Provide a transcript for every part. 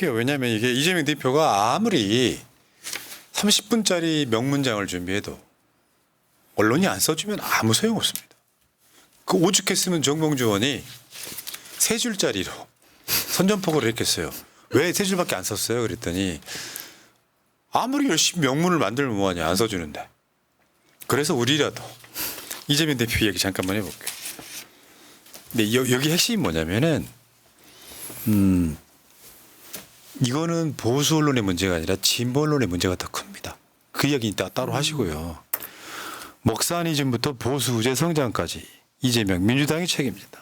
할게요. 왜냐하면 이게 이재명 대표가 아무리 30분짜리 명문장을 준비해도 언론이 안 써주면 아무 소용없습니다. 그 오죽했으면 정봉주 의원이 세 줄짜리로 선전포고를 했겠어요. 왜 세 줄밖에 안 썼어요? 그랬더니 아무리 열심히 명문을 만들면 뭐하냐 안 써주는데. 그래서 우리라도 이재명 대표 얘기 잠깐만 해볼게요. 근데 여기 핵심이 뭐냐면은 이거는 보수 언론의 문제가 아니라 진보 언론의 문제가 더 큽니다. 그 이야기 이따 따로 하시고요. 먹사니즘부터 보수제 성장까지 이재명 민주당이 책임진다.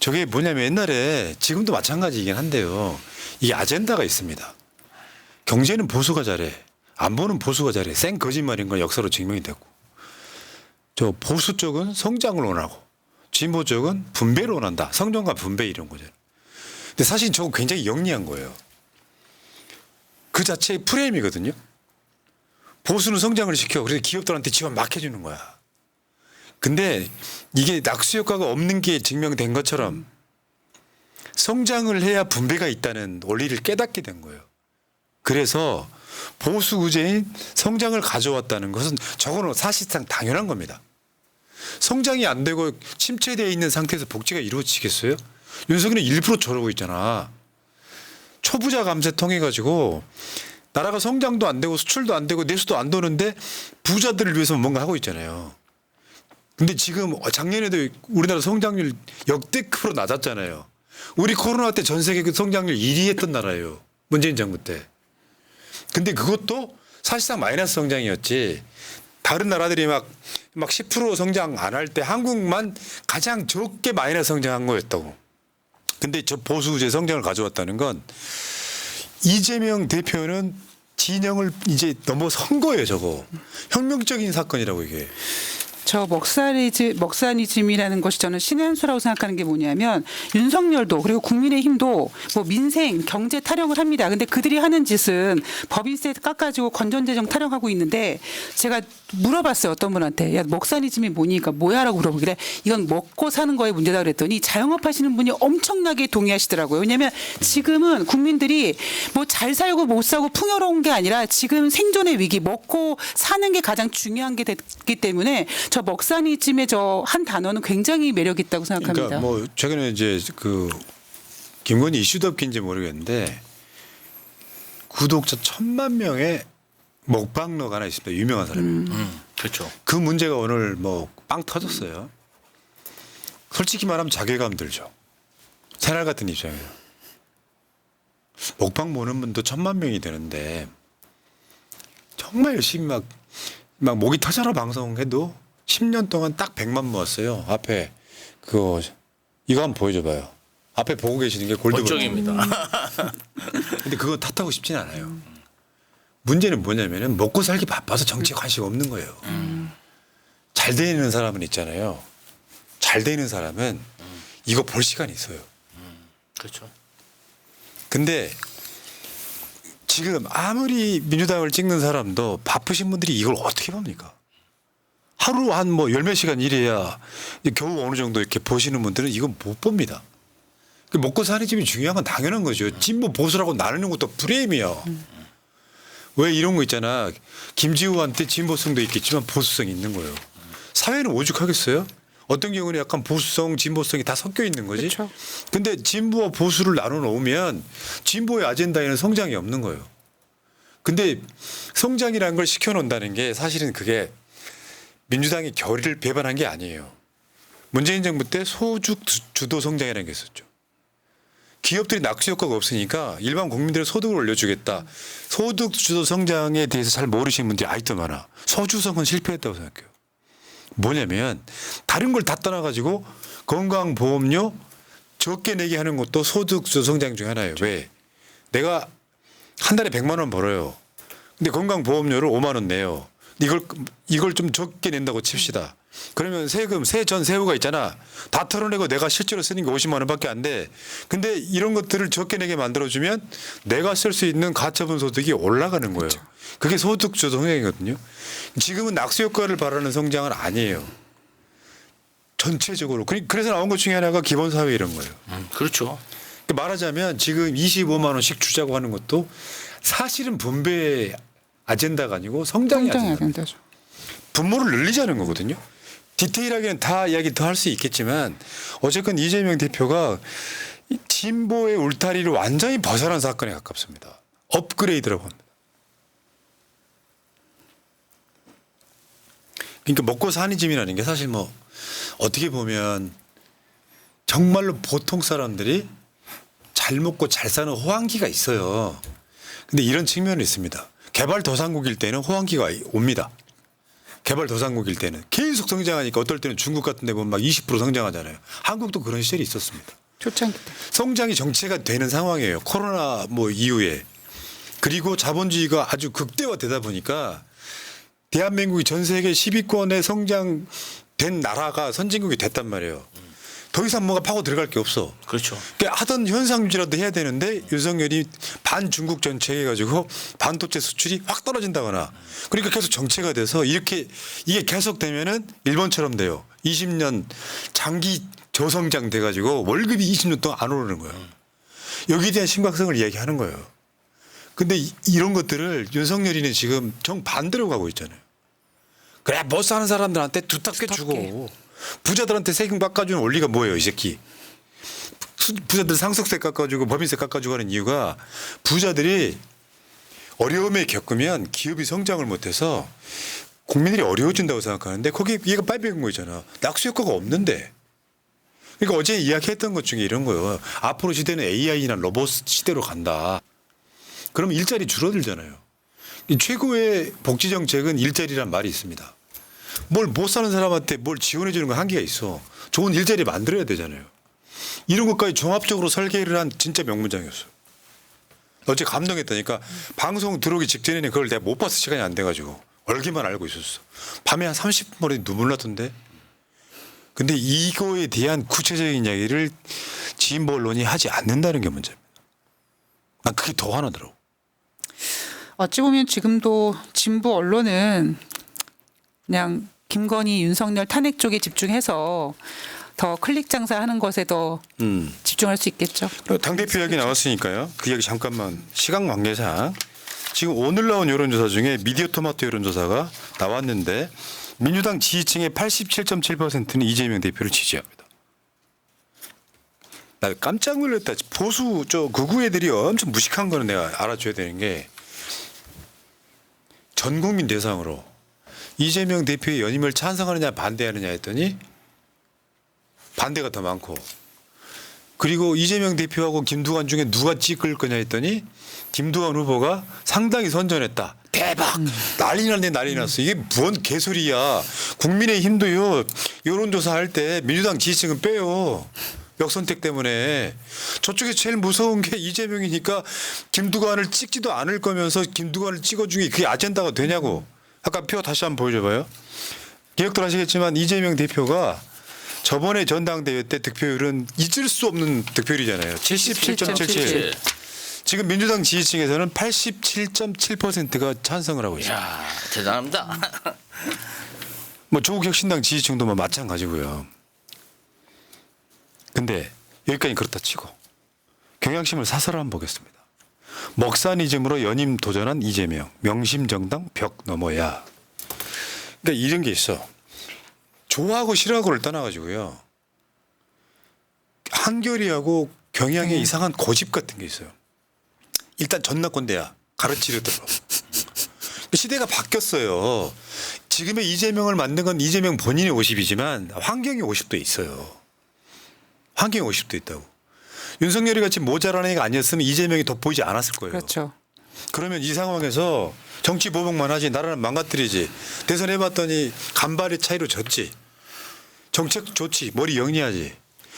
저게 뭐냐면 옛날에 지금도 마찬가지이긴 한데요. 이게 아젠다가 있습니다. 경제는 보수가 잘해. 안보는 보수가 잘해. 생 거짓말인 건 역사로 증명이 됐고. 저 보수 쪽은 성장을 원하고 진보 쪽은 분배를 원한다. 성장과 분배 이런 거죠. 근데 사실 저거 굉장히 영리한 거예요. 그 자체의 프레임이거든요. 보수는 성장을 시켜. 그래서 기업들한테 지원 막 해주는 거야. 근데 이게 낙수 효과가 없는 게 증명된 것처럼 성장을 해야 분배가 있다는 원리를 깨닫게 된 거예요. 그래서 보수 의제인 성장을 가져왔다는 것은 저거는 사실상 당연한 겁니다. 성장이 안 되고 침체되어 있는 상태에서 복지가 이루어지겠어요? 윤석열은 일부러 저러고 있잖아. 초부자 감세 통해 가지고 나라가 성장도 안 되고 수출도 안 되고 내수도 안 도는데 부자들을 위해서 뭔가 하고 있잖아요. 근데 지금 작년에도 우리나라 성장률 역대급으로 낮았잖아요. 우리 코로나 때 전 세계 성장률 1위 했던 나라예요. 문재인 정부 때. 근데 그것도 사실상 마이너스 성장이었지. 다른 나라들이 막 10% 성장 안 할 때 한국만 가장 적게 마이너스 성장한 거였다고. 근데 저 보수제 성장을 가져왔다는 건 이재명 대표는 진영을 이제 넘어선 거예요, 저거. 혁명적인 사건이라고 이게. 저 먹사니즘이라는 것이 저는 신의 한 수라고 생각하는 게 뭐냐면 윤석열도 그리고 국민의힘도 뭐 민생 경제 타령을 합니다. 근데 그들이 하는 짓은 법인세 깎아주고 건전재정 타령하고 있는데 제가 물어봤어요. 어떤 분한테. 야, 먹사니즘이 뭐니까 뭐야라고 물어보길래 이건 먹고 사는 거에 문제다 그랬더니 자영업 하시는 분이 엄청나게 동의하시더라고요. 왜냐하면 지금은 국민들이 뭐 잘 살고 못 살고 풍요로운 게 아니라 지금 생존의 위기 먹고 사는 게 가장 중요한 게 됐기 때문에 저 먹사니즘의 저 한 단어는 굉장히 매력 있다고 생각합니다. 그러니까 뭐 최근에 이제 그 김건희 이슈덮기인지 모르겠는데 구독자 1,000만 명의 먹방러가 하나 있습니다. 유명한 사람이. 그렇죠. 그 문제가 오늘 뭐 빵 터졌어요. 솔직히 말하면 자괴감 들죠. 새날 같은 입장에서. 먹방 보는 분도 1,000만 명이 되는데 정말 열심히 막 목이 터져라 방송해도 10년 동안 딱 100만 모았어요. 앞에 그거 이거 한번 보여줘봐요. 앞에 보고 계시는 게 골드버튼. 멋쩍입니다. 근데 그거 탓하고 싶진 않아요. 문제는 뭐냐면은 먹고 살기 바빠서 정치에 관심 없는 거예요. 잘 되는 사람은 있잖아요. 잘 되는 사람은 이거 볼 시간이 있어요. 그렇죠. 근데 지금 아무리 민주당을 찍는 사람도 바쁘신 분들이 이걸 어떻게 봅니까? 하루 한 뭐 10몇 시간 일해야 겨우 어느 정도 이렇게 보시는 분들은 이건 못 봅니다. 먹고 사는 집이 중요한 건 당연한 거죠. 진보 보수라고 나누는 것도 프레임이야. 왜 이런 거 있잖아. 김지우한테 진보성도 있겠지만 보수성이 있는 거예요. 사회는 오죽하겠어요? 어떤 경우는 약간 보수성, 진보성이 다 섞여 있는 거지. 그렇죠. 근데 진보와 보수를 나눠 놓으면 진보의 아젠다에는 성장이 없는 거예요. 근데 성장이라는 걸 시켜놓는다는 게 사실은 그게 민주당이 결의를 배반한 게 아니에요. 문재인 정부 때 소득 주도 성장이라는 게 있었죠. 기업들이 낙수 효과가 없으니까 일반 국민들의 소득을 올려주겠다. 소득 주도 성장에 대해서 잘 모르시는 분들이 아직도 많아. 소주성은 실패했다고 생각해요. 뭐냐면 다른 걸 다 떠나가지고 건강보험료 적게 내게 하는 것도 소득 주도 성장 중에 하나예요. 왜? 내가 한 달에 100만 원 벌어요. 근데 건강보험료를 5만 원 내요. 이걸 좀 적게 낸다고 칩시다. 그러면 세금, 세후가 있잖아. 다 털어내고 내가 실제로 쓰는 게 50만 원밖에 안 돼. 근데 이런 것들을 적게 내게 만들어주면 내가 쓸 수 있는 가처분 소득이 올라가는 거예요. 그게 소득 주도 성장이거든요. 지금은 낙수 효과를 바라는 성장은 아니에요. 전체적으로. 그래서 나온 것 중에 하나가 기본사회 이런 거예요. 그렇죠. 말하자면 지금 25만 원씩 주자고 하는 것도 사실은 분배 아젠다가 아니고 성장이 성장해야 아젠다. 된다죠. 분모를 늘리자는 거거든요. 디테일하게는 다 이야기 더 할 수 있겠지만 어쨌건 이재명 대표가 이 진보의 울타리를 완전히 벗어난 사건에 가깝습니다. 업그레이드라고 합니다. 그러니까 먹고 사는 짐이라는 게 사실 뭐 어떻게 보면 정말로 보통 사람들이 잘 먹고 잘 사는 호황기가 있어요. 근데 이런 측면이 있습니다. 개발도상국일 때는 호황기가 옵니다. 개발도상국일 때는 계속 성장하니까 어떨 때는 중국 같은 데 보면 막 20% 성장하잖아요. 한국도 그런 시절이 있었습니다. 초창기 때. 성장이 정체가 되는 상황이에요. 코로나 뭐 이후에. 그리고 자본주의가 아주 극대화되다 보니까 대한민국이 전 세계 10위권에 성장된 나라가 선진국이 됐단 말이에요. 더 이상 뭐가 파고 들어갈 게 없어. 그렇죠. 그러니까 하던 현상 유지라도 해야 되는데 윤석열이 반중국 정책 해가지고 반도체 수출이 확 떨어진다거나 그러니까 계속 정체가 돼서 이렇게 이게 계속되면은 일본처럼 돼요. 20년 장기 저성장 돼가지고 월급이 20년 동안 안 오르는 거예요. 여기에 대한 심각성을 이야기하는 거예요. 근데 이런 것들을 윤석열이는 지금 정반대로 가고 있잖아요. 그래 못 사는 사람들한테 두텁게 주고 부자들한테 세금 깎아주는 원리가 뭐예요 이 새끼. 부자들 상속세 깎아주고 법인세 깎아주고 하는 이유가 부자들이 어려움에 겪으면 기업이 성장을 못해서 국민들이 어려워진다고 생각하는데 거기에 얘가 빠져있는 거잖아. 낙수 효과가 없는데. 그러니까 어제 이야기했던 것 중에 이런 거예요. 앞으로 시대는 AI나 로봇 시대로 간다. 그러면 일자리 줄어들잖아요. 이 최고의 복지 정책은 일자리란 말이 있습니다. 뭘 못 사는 사람한테 뭘 지원해 주는 건 한계가 있어. 좋은 일자리 만들어야 되잖아요. 이런 것까지 종합적으로 설계를 한 진짜 명문장이었어요. 어제 감동했다니까 방송 들어오기 직전에는 그걸 내가 못 봤을 시간이 안 돼가지고 얼기만 알고 있었어. 밤에 한 30분 만에 눈물 났던데. 근데 이거에 대한 구체적인 이야기를 진보 언론이 하지 않는다는 게 문제입니다. 난 그게 더 화나더라고. 어찌 보면 지금도 진보 언론은 그냥 김건희, 윤석열 탄핵 쪽에 집중해서 더 클릭 장사하는 것에 더 집중할 수 있겠죠. 당대표 이야기 나왔으니까요. 그 이야기 잠깐만 시간 관계상 지금 오늘 나온 여론조사 중에 미디어 토마토 여론조사가 나왔는데 민주당 지지층의 87.7%는 이재명 대표를 지지합니다. 나 깜짝 놀랐다. 보수 저 극우 애들이 엄청 무식한 거는 내가 알아줘야 되는 게 전 국민 대상으로 이재명 대표의 연임을 찬성하느냐 반대하느냐 했더니 반대가 더 많고 그리고 이재명 대표하고 김두관 중에 누가 찍을 거냐 했더니 김두관 후보가 상당히 선전했다. 대박 난리 났네 난리 났어. 이게 뭔 개소리야. 국민의힘도요 여론조사 할 때 민주당 지지층은 빼요. 역선택 때문에. 저쪽에 제일 무서운 게 이재명이니까 김두관을 찍지도 않을 거면서 김두관을 찍어준 게 그게 아젠다가 되냐고. 아까 표 다시 한번 보여줘봐요. 기억들 하시겠지만 이재명 대표가 저번에 전당대회 때 득표율은 잊을 수 없는 득표율이잖아요. 77.77. 지금 민주당 지지층에서는 87.7%가 찬성을 하고 있습니다. 이야, 대단합니다. 뭐 조국 혁신당 지지층도 뭐 마찬가지고요. 근데 여기까지 그렇다 치고 경향심을 사설 한번 보겠습니다. 먹사니즘으로 연임 도전한 이재명 명심정당 벽 넘어야. 그러니까 이런 게 있어. 좋아하고 싫어하고를 떠나가지고요. 한결이하고 경향에 이상한 고집 같은 게 있어요. 일단 전나꼰대야. 가르치려들어. 시대가 바뀌었어요. 지금의 이재명을 만든 건 이재명 본인의 50이지만 환경의 50도 있어요. 환경의 50도 있다고. 윤석열이 같이 모자란 애가 아니었으면 이재명이 돋보이지 않았을 거예요. 그렇죠. 그러면 이 상황에서 정치 보복만 하지 나라는 망가뜨리지. 대선 해봤더니 간발의 차이로 졌지. 정책 좋지. 머리 영리하지.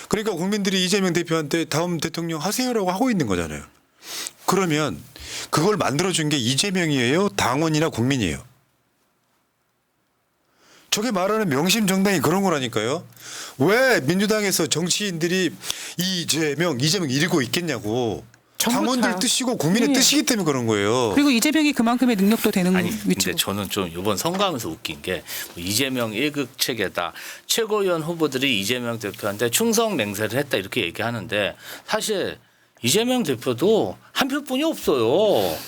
그러니까 국민들이 이재명 대표한테 다음 대통령 하세요라고 하고 있는 거잖아요. 그러면 그걸 만들어준 게 이재명이에요? 당원이나 국민이에요? 저게 말하는 명심정당이 그런 거라니까요. 왜 민주당에서 정치인들이 이재명 이러고 있겠냐고. 당원들 다. 뜻이고 국민의 네. 뜻이기 때문에 그런 거예요. 그리고 이재명이 그만큼의 능력도 되는 아니 위치고. 근데 저는 좀 이번 선거하면서 웃긴 게 이재명 1급 체계다. 최고위원 후보들이 이재명 대표한테 충성 맹세를 했다 이렇게 얘기하는데 사실 이재명 대표도 한 표뿐이 없어요.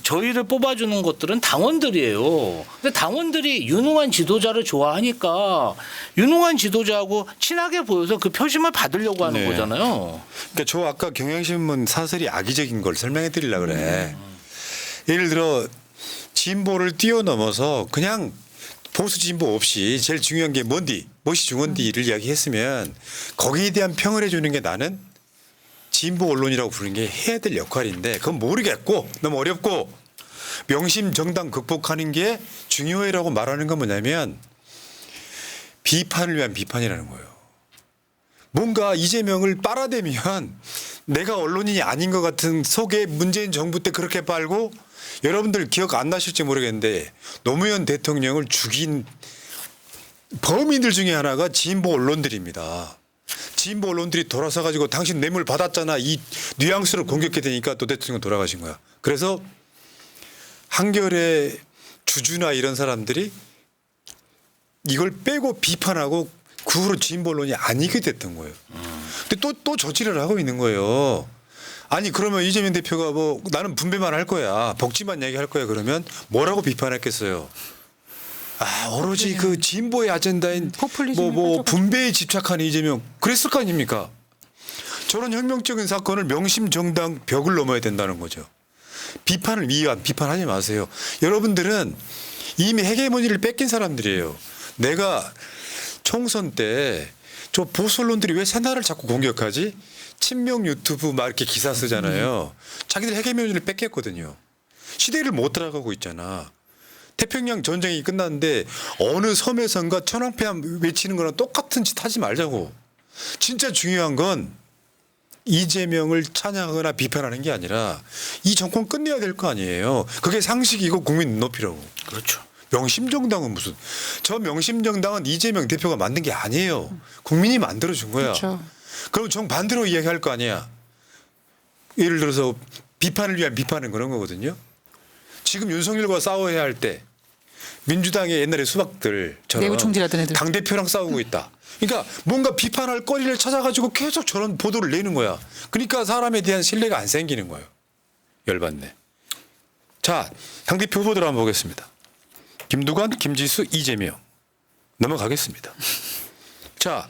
저희를 뽑아주는 것들은 당원들이에요. 근데 당원들이 유능한 지도자를 좋아하니까 유능한 지도자하고 친하게 보여서 그 표심을 받으려고 하는 네. 거잖아요. 그러니까 저 아까 경향신문 사설이 악의적인 걸 설명해 드리려고 그래. 예를 들어 진보를 뛰어넘어서 그냥 보수 진보 없이 제일 중요한 게 뭔디, 무엇이 중요한디를 이야기했으면 거기에 대한 평을 해주는 게 나는 진보 언론이라고 부르는 게 해야 될 역할인데 그건 모르겠고 너무 어렵고 명심 정당 극복하는 게 중요해라고 말하는 건 뭐냐면 비판을 위한 비판이라는 거예요. 뭔가 이재명을 빨아대면 내가 언론인이 아닌 것 같은 속에 문재인 정부 때 그렇게 빨고 여러분들 기억 안 나실지 모르겠는데 노무현 대통령을 죽인 범인들 중에 하나가 진보 언론들입니다. 진보 언론들이 돌아서 가지고 당신 뇌물 받았잖아 이 뉘앙스로 공격해 되니까 또 대통령 돌아가신 거야. 그래서 한겨레 주주나 이런 사람들이 이걸 빼고 비판하고 그 후로 진보 언론이 아니게 됐던 거예요. 근데 또 저지를 하고 있는 거예요. 아니 그러면 이재명 대표가 뭐 나는 분배만 할 거야 복지만 얘기할 거야 그러면 뭐라고 비판했겠어요. 오로지 그 진보의 아젠다인 포퓰리즘에 뭐 빠져가지고. 분배에 집착하는 이재명 그랬을 거 아닙니까? 저런 혁명적인 사건을 명심 정당 벽을 넘어야 된다는 거죠. 비판을 위한 비판하지 마세요. 여러분들은 이미 헤게모니를 뺏긴 사람들이에요. 내가 총선 때 저 보수 언론들이 왜 새날을 자꾸 공격하지? 친명 유튜브 막 이렇게 기사 쓰잖아요. 자기들 헤게모니를 뺏겼거든요. 시대를 못 따라가고 있잖아. 태평양 전쟁이 끝났는데 어느 섬에선가 천황폐하 외치는 거랑 똑같은 짓 하지 말자고. 진짜 중요한 건 이재명을 찬양하거나 비판하는 게 아니라 이 정권 끝내야 될 거 아니에요. 그게 상식이고 국민 눈높이라고. 그렇죠. 명심정당은 무슨 저 명심정당은 이재명 대표가 만든 게 아니에요. 국민이 만들어준 거야. 그렇죠. 그럼 정반대로 이야기할 거 아니야. 예를 들어서 비판을 위한 비판은 그런 거거든요. 지금 윤석열과 싸워야 할 때 민주당의 옛날에 수박들처럼 내부 총질하던 애들. 당대표랑 싸우고 있다. 그러니까 뭔가 비판할 거리를 찾아가지고 계속 저런 보도를 내는 거야. 그러니까 사람에 대한 신뢰가 안 생기는 거예요. 열받네. 자, 당대표 후보들 한번 보겠습니다. 김두관, 김지수, 이재명. 넘어가겠습니다. 자,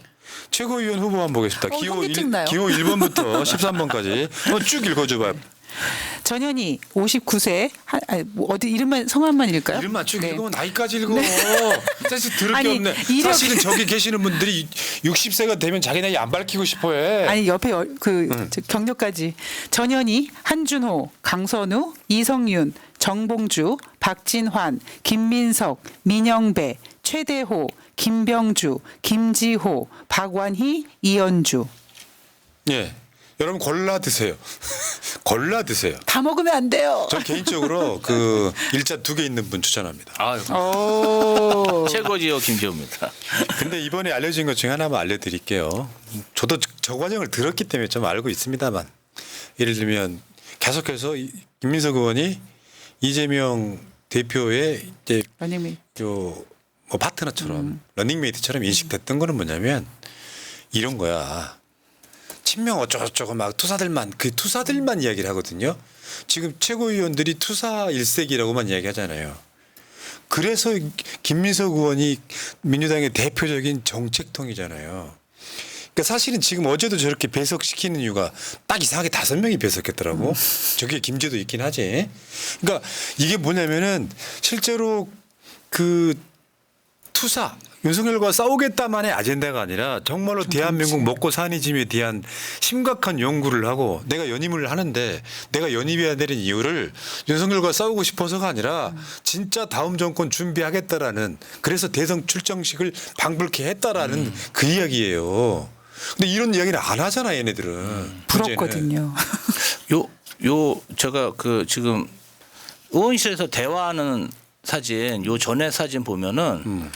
최고위원 후보 한번 보겠습니다. 기호 현기증 나요. 1번부터 13번까지 쭉 읽어줘봐요. 전현희 59세 뭐 어디 이름만 성함만 읽을까요? 이름만 쭉 네. 읽으면 나이까지 읽어. 사실 들을 아니, 게 없네. 이력- 사실은 저기 계시는 분들이 60세가 되면 자기 나이 안 밝히고 싶어해. 아니 옆에 저 경력까지 전현희, 한준호, 강선우, 이성윤, 정봉주, 박진환, 김민석, 민영배, 최대호, 김병주, 김지호, 박완희, 이현주. 예, 여러분 골라 드세요. 골라 드세요. 다 먹으면 안 돼요. 저 개인적으로 그 일자 2개 있는 분 추천합니다. 아유, 오. 최고지요 김지호입니다. 근데 이번에 알려진 것 중에 하나만 알려드릴게요. 저도 저 과정을 들었기 때문에 좀 알고 있습니다만 예를 들면 계속해서 김민석 의원이 이재명 대표의 이제 러닝메이트. 뭐 파트너처럼 러닝메이트처럼 인식됐던 거는 뭐냐면 이런 거야. 친명 어쩌고저쩌고 막 투사들만 이야기를 하거든요. 지금 최고위원들이 투사 일색이라고만 이야기하잖아요. 그래서 김민석 의원이 민주당의 대표적인 정책통이잖아요. 그러니까 사실은 지금 어제도 저렇게 배석시키는 이유가 딱 이상하게 5명이 배석했더라고. 저게 김제도 있긴 하지. 그러니까 이게 뭐냐면은 실제로 그 투사 윤석열과 싸우겠다만의 아젠다가 아니라 정말로 대한민국 먹고 사는 짐에 대한 심각한 연구를 하고 내가 연임을 하는데 내가 연임해야 되는 이유를 윤석열과 싸우고 싶어서가 아니라 진짜 다음 정권 준비하겠다라는 그래서 대선 출정식을 방불케 했다라는 그 이야기예요. 근데 이런 이야기는 안 하잖아 얘네들은. 부럽거든요. 제가 그 지금 의원실에서 대화하는 사진 요 전에 사진 보면은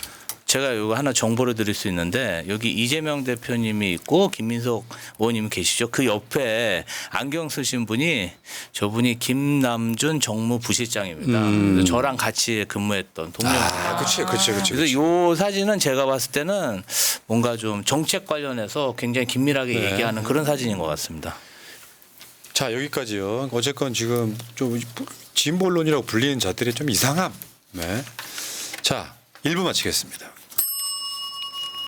제가 이거 하나 정보를 드릴 수 있는데 여기 이재명 대표님이 있고 김민석 의원님이 계시죠. 그 옆에 안경 쓰신 분이 저분이 김남준 정무부실장입니다. 그래서 저랑 같이 근무했던 동료입니다. 그렇지. 그래서 요 사진은 제가 봤을 때는 뭔가 좀 정책 관련해서 굉장히 긴밀하게 네. 얘기하는 그런 사진인 것 같습니다. 자, 여기까지요. 어쨌건 지금 좀 진보 언론이라고 불리는 자들이 좀 이상함. 네. 자, 1부 마치겠습니다.